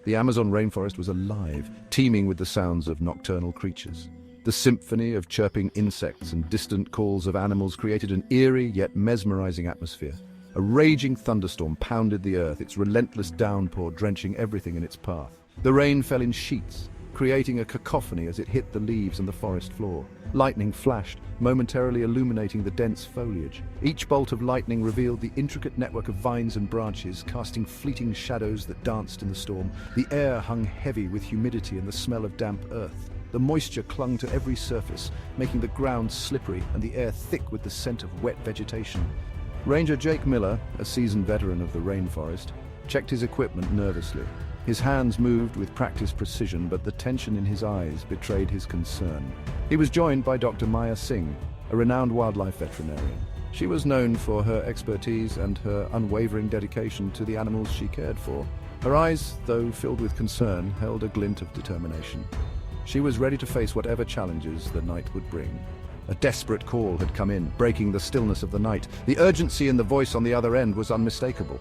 The Amazon rainforest was alive, teeming with the sounds of nocturnal creatures. The symphony of chirping insects and distant calls of animals created an eerie yet mesmerizing atmosphere. A raging thunderstorm pounded the earth, its relentless downpour drenching everything in its path. The rain fell in sheets, creating a cacophony as it hit the leaves and the forest floor. Lightning flashed, momentarily illuminating the dense foliage. Each bolt of lightning revealed the intricate network of vines and branches, casting fleeting shadows that danced in the storm. The air hung heavy with humidity and the smell of damp earth. The moisture clung to every surface, making the ground slippery and the air thick with the scent of wet vegetation. Ranger Jake Miller, a seasoned veteran of the rainforest, checked his equipment nervously. His hands moved with practiced precision, but the tension in his eyes betrayed his concern. He was joined by Dr. Maya Singh, a renowned wildlife veterinarian. She was known for her expertise and her unwavering dedication to the animals she cared for. Her eyes, though filled with concern, held a glint of determination. She was ready to face whatever challenges the night would bring. A desperate call had come in, breaking the stillness of the night. The urgency in the voice on the other end was unmistakable.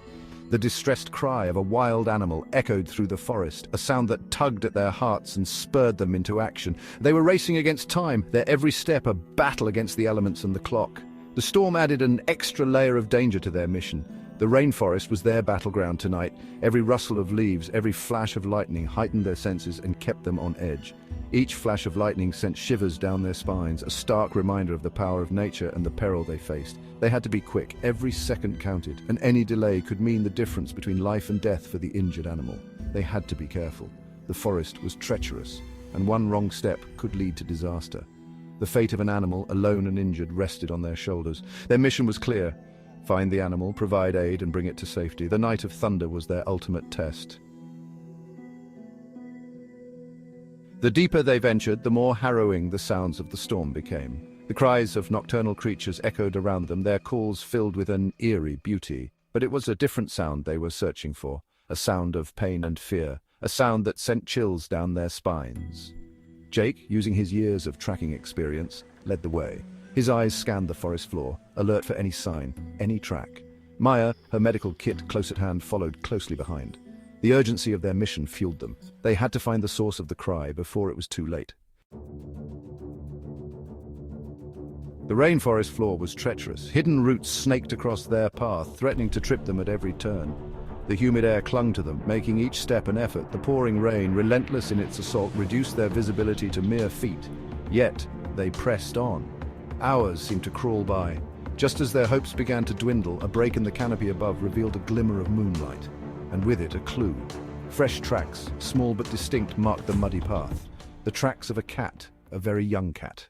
The distressed cry of a wild animal echoed through the forest, a sound that tugged at their hearts and spurred them into action. They were racing against time, their every step a battle against the elements and the clock. The storm added an extra layer of danger to their mission. The rainforest was their battleground tonight. Every rustle of leaves, every flash of lightning heightened their senses and kept them on edge. Each flash of lightning sent shivers down their spines, a stark reminder of the power of nature and the peril they faced. They had to be quick. Every second counted, and any delay could mean the difference between life and death for the injured animal. They had to be careful. The forest was treacherous, and one wrong step could lead to disaster. The fate of an animal, alone and injured, rested on their shoulders. Their mission was clear: find the animal, provide aid, and bring it to safety. The night of thunder was their ultimate test. The deeper they ventured, the more harrowing the sounds of the storm became. The cries of nocturnal creatures echoed around them, their calls filled with an eerie beauty. But it was a different sound they were searching for, a sound of pain and fear, a sound that sent chills down their spines. Jake, using his years of tracking experience, led the way. His eyes scanned the forest floor, alert for any sign, any track. Maya, her medical kit close at hand, followed closely behind. The urgency of their mission fueled them. They had to find the source of the cry before it was too late. The rainforest floor was treacherous. Hidden roots snaked across their path, threatening to trip them at every turn. The humid air clung to them, making each step an effort. The pouring rain, relentless in its assault, reduced their visibility to mere feet. Yet, they pressed on. Hours seemed to crawl by. Just as their hopes began to dwindle, a break in the canopy above revealed a glimmer of moonlight, and with it a clue. Fresh tracks, small but distinct, marked the muddy path. The tracks of a cat, a very young cat.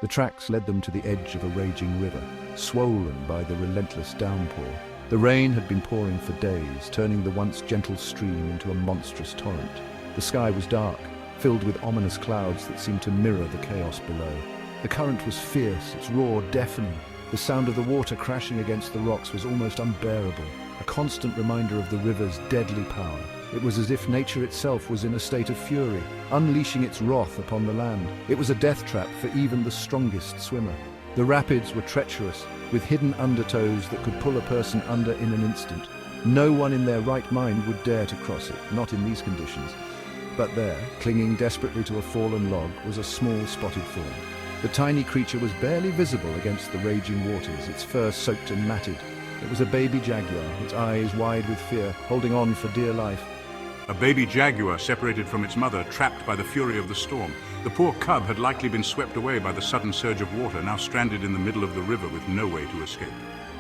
The tracks led them to the edge of a raging river, swollen by the relentless downpour. The rain had been pouring for days, turning the once gentle stream into a monstrous torrent. The sky was dark, filled with ominous clouds that seemed to mirror the chaos below. The current was fierce, its roar deafening. The sound of the water crashing against the rocks was almost unbearable, a constant reminder of the river's deadly power. It was as if nature itself was in a state of fury, unleashing its wrath upon the land. It was a death trap for even the strongest swimmer. The rapids were treacherous, with hidden undertows that could pull a person under in an instant. No one in their right mind would dare to cross it, not in these conditions. But there, clinging desperately to a fallen log, was a small spotted form. The tiny creature was barely visible against the raging waters, its fur soaked and matted. It was a baby jaguar, its eyes wide with fear, holding on for dear life. A baby jaguar separated from its mother, trapped by the fury of the storm. The poor cub had likely been swept away by the sudden surge of water, now stranded in the middle of the river with no way to escape.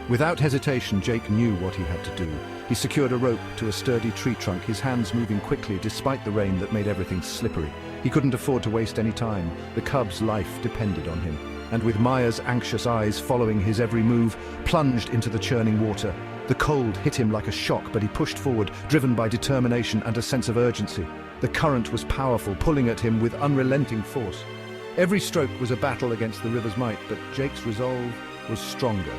Without hesitation, Jake knew what he had to do. He secured a rope to a sturdy tree trunk, his hands moving quickly despite the rain that made everything slippery. He couldn't afford to waste any time. The cub's life depended on him. And with Maya's anxious eyes following his every move, plunged into the churning water. The cold hit him like a shock, but he pushed forward, driven by determination and a sense of urgency. The current was powerful, pulling at him with unrelenting force. Every stroke was a battle against the river's might, but Jake's resolve was stronger.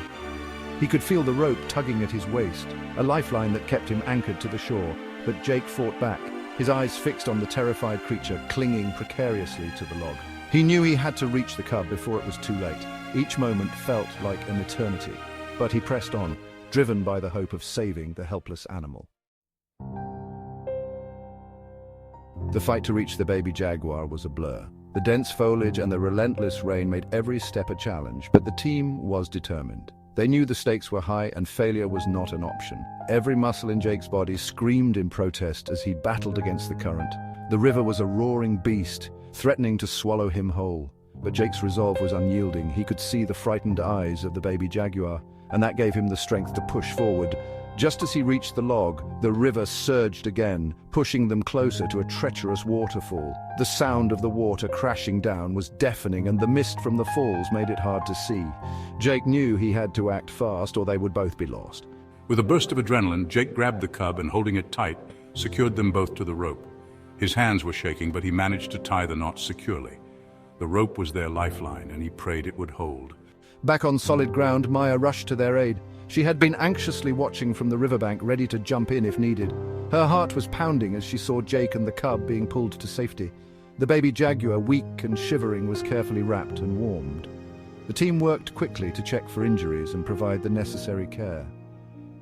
He could feel the rope tugging at his waist, a lifeline that kept him anchored to the shore, but Jake fought back, his eyes fixed on the terrified creature clinging precariously to the log. He knew he had to reach the cub before it was too late. Each moment felt like an eternity, but he pressed on, driven by the hope of saving the helpless animal. The fight to reach the baby jaguar was a blur. The dense foliage and the relentless rain made every step a challenge, but the team was determined. They knew the stakes were high and failure was not an option. Every muscle in Jake's body screamed in protest as he battled against the current. The river was a roaring beast, threatening to swallow him whole. But Jake's resolve was unyielding. He could see the frightened eyes of the baby jaguar, and that gave him the strength to push forward. Just as he reached the log, the river surged again, pushing them closer to a treacherous waterfall. The sound of the water crashing down was deafening, and the mist from the falls made it hard to see. Jake knew he had to act fast, or they would both be lost. With a burst of adrenaline, Jake grabbed the cub and, holding it tight, secured them both to the rope. His hands were shaking, but he managed to tie the knot securely. The rope was their lifeline, and he prayed it would hold. Back on solid ground, Maya rushed to their aid. She had been anxiously watching from the riverbank, ready to jump in if needed. Her heart was pounding as she saw Jake and the cub being pulled to safety. The baby jaguar, weak and shivering, was carefully wrapped and warmed. The team worked quickly to check for injuries and provide the necessary care.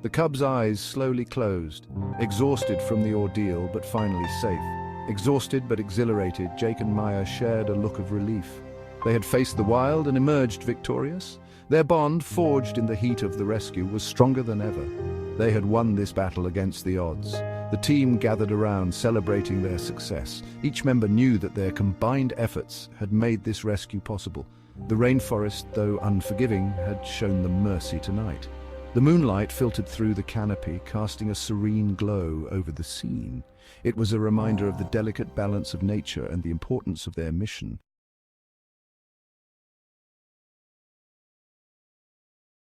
The cub's eyes slowly closed, exhausted from the ordeal but finally safe. Exhausted but exhilarated, Jake and Maya shared a look of relief. They had faced the wild and emerged victorious. Their bond, forged in the heat of the rescue, was stronger than ever. They had won this battle against the odds. The team gathered around, celebrating their success. Each member knew that their combined efforts had made this rescue possible. The rainforest, though unforgiving, had shown them mercy tonight. The moonlight filtered through the canopy, casting a serene glow over the scene. It was a reminder of the delicate balance of nature and the importance of their mission.